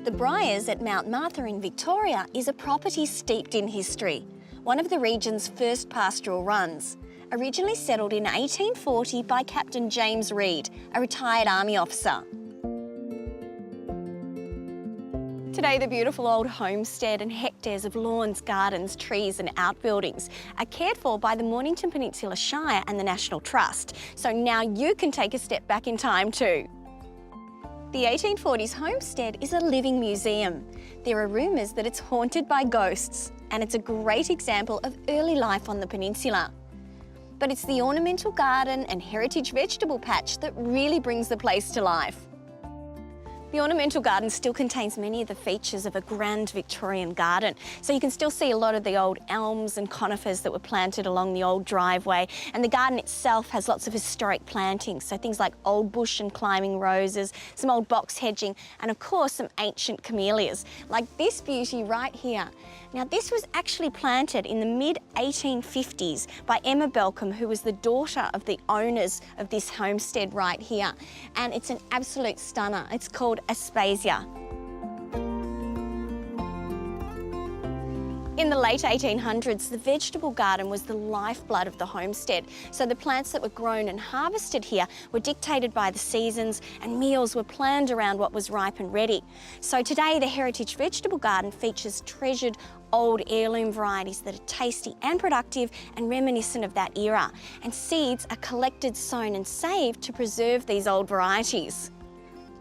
The Briars at Mount Martha in Victoria is a property steeped in history, one of the region's first pastoral runs. Originally settled in 1840 by Captain James Reid, a retired army officer. Today, the beautiful old homestead and hectares of lawns, gardens, trees and outbuildings are cared for by the Mornington Peninsula Shire and the National Trust. So now you can take a step back in time too. The 1840s homestead is a living museum. There are rumours that it's haunted by ghosts, and it's a great example of early life on the peninsula. But it's the ornamental garden and heritage vegetable patch that really brings the place to life. The ornamental garden still contains many of the features of a grand Victorian garden. So you can still see a lot of the old elms and conifers that were planted along the old driveway. And the garden itself has lots of historic plantings. So things like old bush and climbing roses, some old box hedging, and of course some ancient camellias, like this beauty right here. Now this was actually planted in the mid-1850s by Emma Belcombe, who was the daughter of the owners of this homestead right here. And it's an absolute stunner. It's called Aspasia. In the late 1800s, the vegetable garden was the lifeblood of the homestead. So the plants that were grown and harvested here were dictated by the seasons, and meals were planned around what was ripe and ready. So today, the heritage vegetable garden features treasured old heirloom varieties that are tasty and productive and reminiscent of that era. And seeds are collected, sown and saved to preserve these old varieties.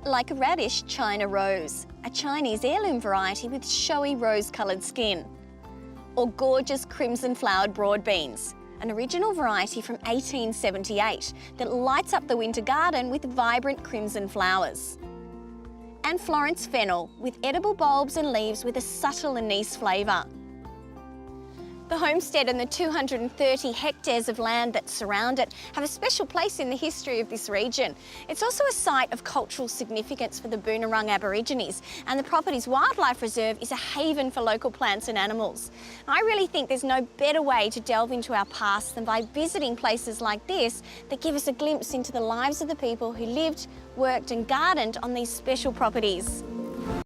Like a radish China rose, a Chinese heirloom variety with showy rose-coloured skin. Or gorgeous crimson-flowered broad beans, an original variety from 1878 that lights up the winter garden with vibrant crimson flowers. And Florence fennel, with edible bulbs and leaves with a subtle anise flavour. The homestead and the 230 hectares of land that surround it have a special place in the history of this region. It's also a site of cultural significance for the Boonwurrung Aborigines, and the property's wildlife reserve is a haven for local plants and animals. I really think there's no better way to delve into our past than by visiting places like this that give us a glimpse into the lives of the people who lived, worked and gardened on these special properties.